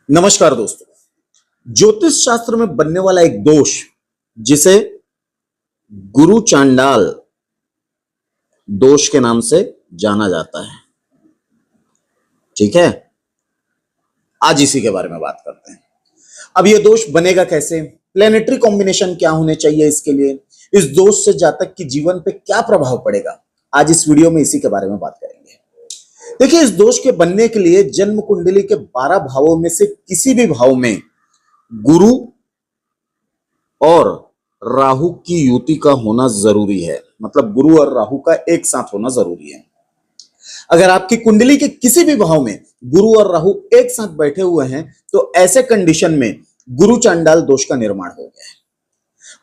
नमस्कार दोस्तों। ज्योतिष शास्त्र में बनने वाला एक दोष जिसे गुरु चांडाल दोष के नाम से जाना जाता है। ठीक है, आज इसी के बारे में बात करते हैं। अब यह दोष बनेगा कैसे, प्लेनेटरी कॉम्बिनेशन क्या होने चाहिए इसके लिए, इस दोष से जातक की जीवन पे क्या प्रभाव पड़ेगा, आज इस वीडियो में इसी के बारे में बात करेंगे। देखिए, इस दोष के बनने के लिए जन्म कुंडली के 12 भावों में से किसी भी भाव में गुरु और राहु की युति का होना जरूरी है। मतलब गुरु और राहु का एक साथ होना जरूरी है। अगर आपकी कुंडली के किसी भी भाव में गुरु और राहु एक साथ बैठे हुए हैं तो ऐसे कंडीशन में गुरु चांडाल दोष का निर्माण हो गया है।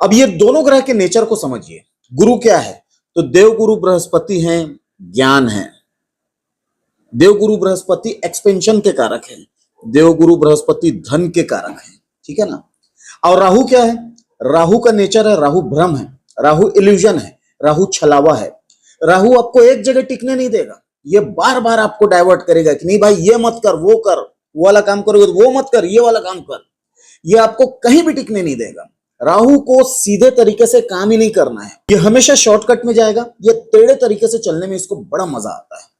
अब ये दोनों ग्रह के नेचर को समझिए। गुरु क्या है, तो देवगुरु बृहस्पति हैं, ज्ञान है। देवगुरु बृहस्पति एक्सपेंशन के कारक है, देवगुरु बृहस्पति धन के कारक है। ठीक है ना। और राहु क्या है, राहु का नेचर है, राहु भ्रम है, राहु इल्यूजन है, राहु छलावा है। राहु आपको एक जगह टिकने नहीं देगा, ये बार बार आपको डाइवर्ट करेगा कि नहीं भाई ये मत कर, वो कर, वो वाला काम करोगे तो वो मत कर, ये वाला काम कर। ये आपको कहीं भी टिकने नहीं देगा। राहु को सीधे तरीके से काम ही नहीं करना है, ये हमेशा शॉर्टकट में जाएगा। ये टेढ़े तरीके से चलने में इसको बड़ा मजा आता है।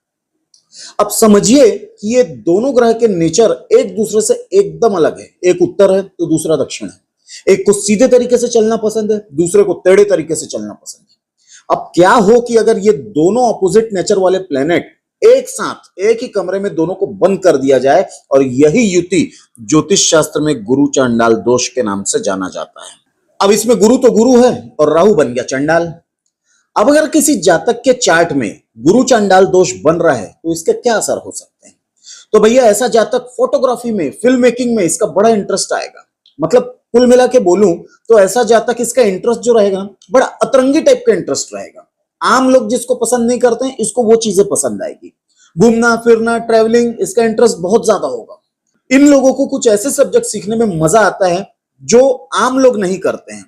अब समझिए कि ये दोनों ग्रह के नेचर एक दूसरे से एकदम अलग है। एक उत्तर है तो दूसरा दक्षिण है। एक को सीधे तरीके से चलना पसंद है, दूसरे को टेढ़े तरीके से चलना पसंद है। अब क्या हो कि अगर ये दोनों ऑपोजिट नेचर वाले प्लेनेट एक साथ एक ही कमरे में दोनों को बंद कर दिया जाए, और यही युति ज्योतिष शास्त्र में गुरु चांडाल दोष के नाम से जाना जाता है। अब इसमें गुरु तो गुरु है और राहु बन गया चांडाल। अब अगर किसी जातक के चार्ट में गुरु चांडाल दोष बन रहा है तो इसके क्या असर हो सकते हैं। तो भैया, ऐसा जातक फोटोग्राफी में, फिल्म मेकिंग में इसका बड़ा इंटरेस्ट आएगा। मतलब कुल मिला के बोलूं तो ऐसा जातक, इसका इंटरेस्ट जो रहेगा बड़ा अतरंगी टाइप का इंटरेस्ट रहेगा। आम लोग जिसको पसंद नहीं करते हैं, इसको वो चीजें पसंद आएगी। घूमना फिरना, ट्रैवलिंग, इसका इंटरेस्ट बहुत ज्यादा होगा। इन लोगों को कुछ ऐसे सब्जेक्ट सीखने में मजा आता है जो आम लोग नहीं करते हैं,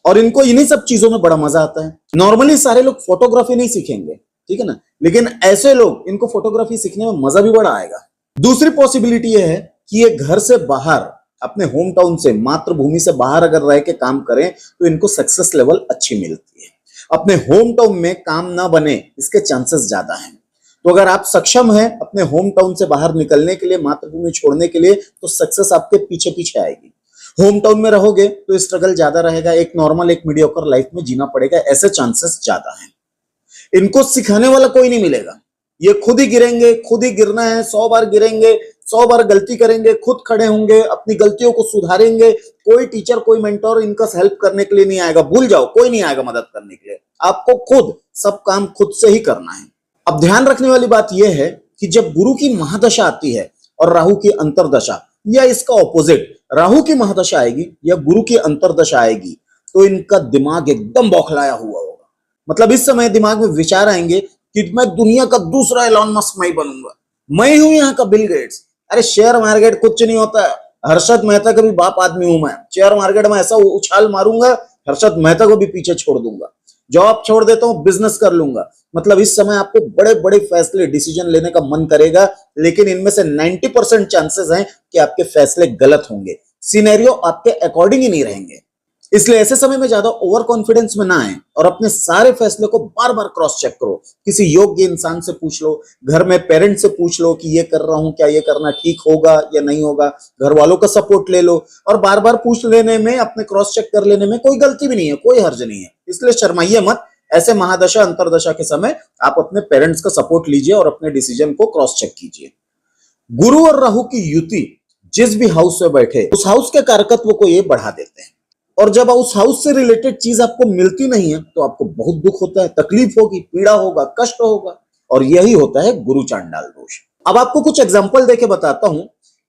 और इनको इन्हीं सब चीजों में बड़ा मजा आता है। नॉर्मली सारे लोग फोटोग्राफी नहीं सीखेंगे, ठीक है ना, लेकिन ऐसे लोग, इनको फोटोग्राफी सीखने में मजा भी बड़ा आएगा। दूसरी पॉसिबिलिटी यह है कि ये घर से बाहर, अपने होम टाउन से, मातृभूमि से बाहर अगर रह के काम करें तो इनको सक्सेस लेवल अच्छी मिलती है। अपने होम टाउन में काम ना बने, इसके चांसेस ज्यादा हैं। तो अगर आप सक्षम हैं अपने होम टाउन से बाहर निकलने के लिए, मातृभूमि छोड़ने के लिए, तो सक्सेस आपके पीछे पीछे आएगी। होम टाउन में रहोगे तो स्ट्रगल ज्यादा रहेगा, एक नॉर्मल, एक मीडियोकर लाइफ में जीना पड़ेगा, ऐसे चांसेस ज्यादा हैं। इनको सिखाने वाला कोई नहीं मिलेगा, ये खुद ही गिरेंगे, खुद ही गिरना है। 100 बार गिरेंगे, 100 बार गलती करेंगे, खुद खड़े होंगे, अपनी गलतियों को सुधारेंगे। कोई टीचर, कोई मेंटोर इनका हेल्प करने के लिए नहीं आएगा। भूल जाओ, कोई नहीं आएगा मदद करने के लिए। आपको खुद सब काम खुद से ही करना है। अब ध्यान रखने वाली बात यह है कि जब गुरु की महादशा आती है और राहु की अंतरदशा, या इसका ऑपोजिट, राहु की महादशा आएगी या गुरु की अंतरदशा आएगी, तो इनका दिमाग एकदम बौखलाया हुआ होगा। मतलब इस समय दिमाग में विचार आएंगे कि मैं दुनिया का दूसरा एलॉन मस्क मैं बनूंगा, मैं हूं यहाँ का बिल गेट्स। अरे शेयर मार्केट कुछ नहीं होता है, हर्षद मेहता का भी बाप आदमी हूं मैं। शेयर मार्केट में ऐसा उछाल मारूंगा, हर्षद मेहता को भी पीछे छोड़ दूंगा। जॉब छोड़ देता हूं, बिजनेस कर लूंगा। मतलब इस समय आपको बड़े बड़े फैसले, डिसीजन लेने का मन करेगा, लेकिन इनमें से 90% चांसेस हैं कि आपके फैसले गलत होंगे। सिनेरियो आपके अकॉर्डिंग ही नहीं रहेंगे। इसलिए ऐसे समय में ज्यादा ओवर कॉन्फिडेंस में ना आए और अपने सारे फैसले को बार बार क्रॉस चेक करो। किसी योग्य इंसान से पूछ लो, घर में पेरेंट्स से पूछ लो कि ये कर रहा हूं, क्या ये करना ठीक होगा या नहीं होगा। घर वालों का सपोर्ट ले लो, और बार बार पूछ लेने में, अपने क्रॉस चेक कर लेने में कोई गलती भी नहीं है, कोई हर्ज नहीं है। इसलिए शर्माइए मत। ऐसे महादशा अंतरदशा के समय आप अपने पेरेंट्स का सपोर्ट लीजिए और अपने डिसीजन को क्रॉस चेक कीजिए। गुरु और राहु की युति जिस भी हाउस में बैठे, उस हाउस के कारकत्व को ये बढ़ा देते हैं। और जब उस हाउस से रिलेटेड चीज आपको मिलती नहीं है तो आपको बहुत दुख होता है, तकलीफ होगी, पीड़ा होगा, कष्ट होगा, और यही होता है गुरु चांडाल दोष। अब आपको कुछ एग्जांपल देके बताता हूं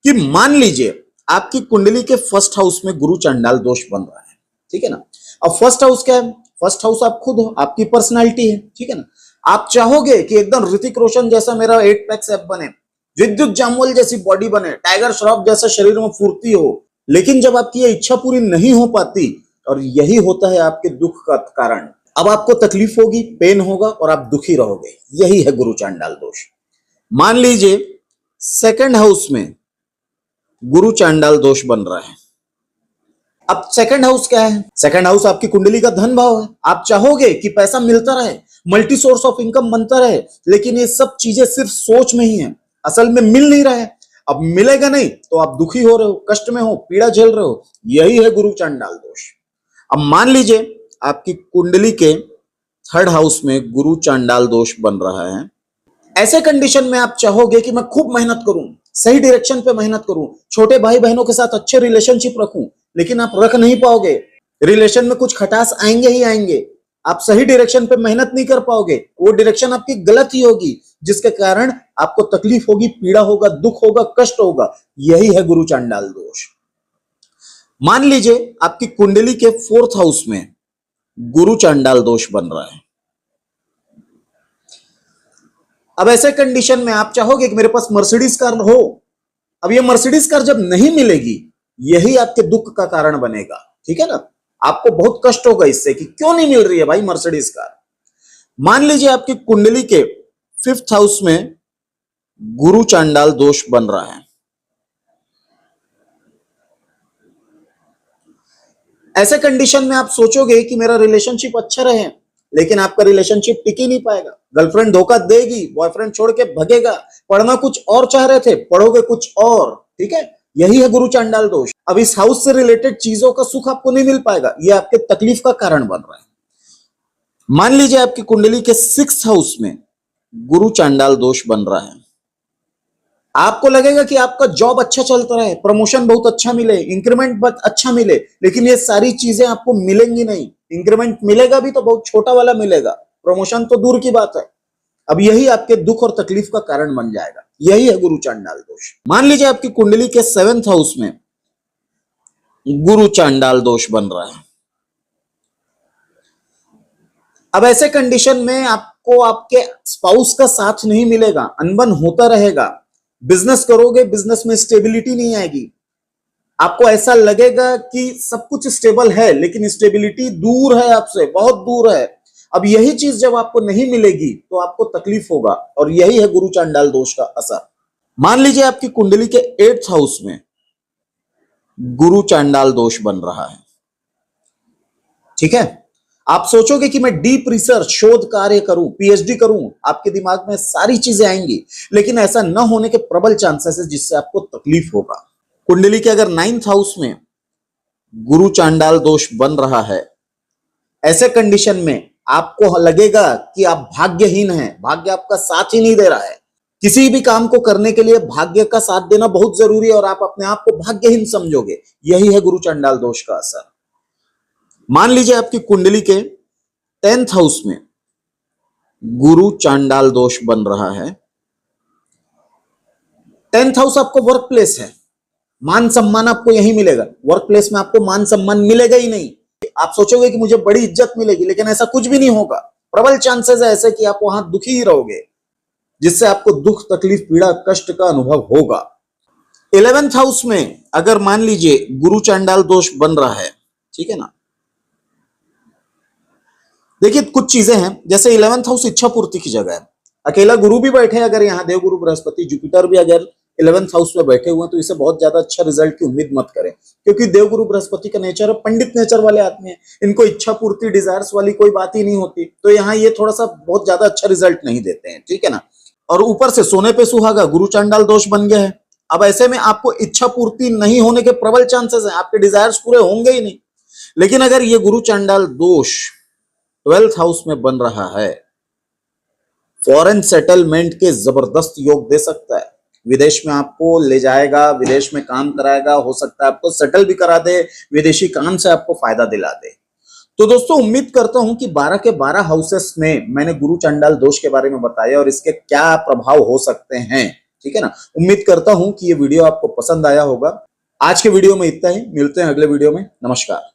कि मान लीजिए आपकी कुंडली के फर्स्ट हाउस में गुरु चांडाल दोष बन रहा है, ठीक है ना। अब फर्स्ट हाउस क्या है? फर्स्ट हाउस आप खुद हो, आपकी पर्सनालिटी है, ठीक है ना। आप चाहोगे कि एकदम ऋतिक रोशन जैसा मेरा 8 पैक एप बने, विद्युत जामवाल जैसी बॉडी बने, टाइगर श्रॉफ जैसा शरीर में फुर्ती हो, लेकिन जब आपकी ये इच्छा पूरी नहीं हो पाती, और यही होता है आपके दुख का कारण, अब आपको तकलीफ होगी, पेन होगा और आप दुखी रहोगे। यही है गुरु चांडाल दोष। मान लीजिए सेकंड हाउस में गुरु चांडाल दोष बन रहा है। अब सेकंड हाउस क्या है? सेकंड हाउस आपकी कुंडली का धन भाव है। आप चाहोगे कि पैसा मिलता रहे, मल्टी सोर्स ऑफ इनकम बनता रहे, लेकिन ये सब चीजें सिर्फ सोच में ही है, असल में मिल नहीं रहा है। अब मिलेगा नहीं तो आप दुखी हो रहे हो, कष्ट में हो, पीड़ा झेल रहे हो, यही है गुरु चांडाल दोष। अब मान लीजिए आपकी कुंडली के थर्ड हाउस में गुरु चांडाल दोष बन रहा है। ऐसे कंडीशन में आप चाहोगे कि मैं खूब मेहनत करूं, सही डायरेक्शन पे मेहनत करूं, छोटे भाई बहनों के साथ अच्छे रिलेशनशिप रखूं, लेकिन आप रख नहीं पाओगे। रिलेशन में कुछ खटास आएंगे ही आएंगे। आप सही डायरेक्शन पे मेहनत नहीं कर पाओगे, वो डायरेक्शन आपकी गलत ही होगी, जिसके कारण आपको तकलीफ होगी, पीड़ा होगा, दुख होगा, कष्ट होगा। यही है गुरु चांडाल दोष। मान लीजिए आपकी कुंडली के फोर्थ हाउस में गुरु चांडाल दोष बन रहा है। अब ऐसे कंडीशन में आप चाहोगे कि मेरे पास मर्सिडीज कार हो। अब ये मर्सिडीज कार जब नहीं मिलेगी, यही आपके दुख का कारण बनेगा। ठीक है ना? आपको बहुत कष्ट होगा इससे कि क्यों नहीं मिल रही है भाई मर्सिडीज कार। मान लीजिए आपकी कुंडली के फिफ्थ हाउस में गुरु चांडाल दोष बन रहा है। ऐसे कंडीशन में आप सोचोगे कि मेरा रिलेशनशिप अच्छा रहे, लेकिन आपका रिलेशनशिप टिक ही नहीं पाएगा। गर्लफ्रेंड धोखा देगी, बॉयफ्रेंड छोड़ के भगेगा, पढ़ना कुछ और चाह रहे थे, पढ़ोगे कुछ और। ठीक है? यही है गुरु चांडाल दोष। अब इस हाउस से रिलेटेड चीजों का सुख आपको नहीं मिल पाएगा, यह आपके तकलीफ का कारण बन रहा है। मान लीजिए आपकी कुंडली के सिक्स्थ हाउस में गुरु चांडाल दोष बन रहा है। आपको लगेगा कि आपका जॉब अच्छा चलता रहे, प्रमोशन बहुत अच्छा मिले, इंक्रीमेंट बहुत अच्छा मिले, लेकिन ये सारी चीजें आपको मिलेंगी नहीं। इंक्रीमेंट मिलेगा भी तो बहुत छोटा वाला मिलेगा, प्रमोशन तो दूर की बात है। अब यही आपके दुख और तकलीफ का कारण बन जाएगा। यही है गुरु चांडाल दोष। मान लीजिए आपकी कुंडली के सेवेंथ हाउस में गुरु चांडाल दोष बन रहा है। अब ऐसे कंडीशन में आपको आपके स्पाउस का साथ नहीं मिलेगा, अनबन होता रहेगा। बिजनेस करोगे, बिजनेस में स्टेबिलिटी नहीं आएगी। आपको ऐसा लगेगा कि सब कुछ स्टेबल है, लेकिन स्टेबिलिटी दूर है आपसे, बहुत दूर है। अब यही चीज जब आपको नहीं मिलेगी तो आपको तकलीफ होगा, और यही है गुरु चांडाल दोष का असर। मान लीजिए आपकी कुंडली के एट्थ हाउस में गुरु चांडाल दोष बन रहा है। ठीक है? आप सोचोगे कि मैं डीप रिसर्च, शोध कार्य करूं, पीएचडी करूं, आपके दिमाग में सारी चीजें आएंगी, लेकिन ऐसा न होने के प्रबल चांसेस है, जिससे आपको तकलीफ होगा। कुंडली के अगर नाइन्थ हाउस में गुरु चांडाल दोष बन रहा है, ऐसे कंडीशन में आपको लगेगा कि आप भाग्यहीन हैं, भाग्य आपका साथ ही नहीं दे रहा है। किसी भी काम को करने के लिए भाग्य का साथ देना बहुत जरूरी है, और आप अपने आप को भाग्यहीन समझोगे। यही है गुरु चांडाल दोष का असर। मान लीजिए आपकी कुंडली के 10th हाउस में गुरु चांडाल दोष बन रहा है। 10th हाउस आपको वर्क प्लेस है, मान सम्मान आपको यही मिलेगा। वर्क प्लेस में आपको मान सम्मान मिलेगा ही नहीं। आप सोचोगे कि मुझे बड़ी इज्जत मिलेगी, लेकिन ऐसा कुछ भी नहीं होगा। प्रबल चांसेस है ऐसे कि आप वहां दुखी ही रहोगे, जिससे आपको दुख, तकलीफ, पीड़ा, कष्ट का अनुभव होगा। 11th हाउस में अगर मान लीजिए गुरु चांडाल दोष बन रहा है, ठीक है ना? देखिए कुछ चीजें हैं, जैसे 11th हाउस इच्छा पूर्ति की जगह है। अकेला गुरु भी बैठे अगर यहाँ, देवगुरु बृहस्पति, जुपिटर भी अगर 11th हाउस में बैठे हुए हैं, तो इसे बहुत ज्यादा अच्छा रिजल्ट की उम्मीद मत करें, क्योंकि देवगुरु बृहस्पति का नेचर है, पंडित नेचर वाले आदमी हैं। इनको इच्छा पूर्ति, डिजायर्स वाली कोई बात ही नहीं होती, तो यहाँ ये थोड़ा सा बहुत ज्यादा अच्छा रिजल्ट नहीं देते हैं। ठीक है ना? और ऊपर से सोने पे सुहागा, गुरु चांडाल दोष बन गया है। अब ऐसे में आपको इच्छा पूर्ति नहीं होने के प्रबल चांसेस हैं, आपके डिजायर्स पूरे होंगे ही नहीं। लेकिन अगर ये गुरु चांडाल दोष 12th हाउस में बन रहा है, फॉरेन सेटलमेंट के जबरदस्त योग दे सकता है। विदेश में आपको ले जाएगा, विदेश में काम कराएगा, हो सकता है आपको सेटल भी करा दे, विदेशी काम से आपको फायदा दिला दे। तो दोस्तों उम्मीद करता हूं कि 12 के 12 हाउसेस में मैंने गुरु चांडाल दोष के बारे में बताया और इसके क्या प्रभाव हो सकते हैं। ठीक है ना? उम्मीद करता हूं कि ये वीडियो आपको पसंद आया होगा। आज के वीडियो में इतना ही, मिलते हैं अगले वीडियो में। नमस्कार।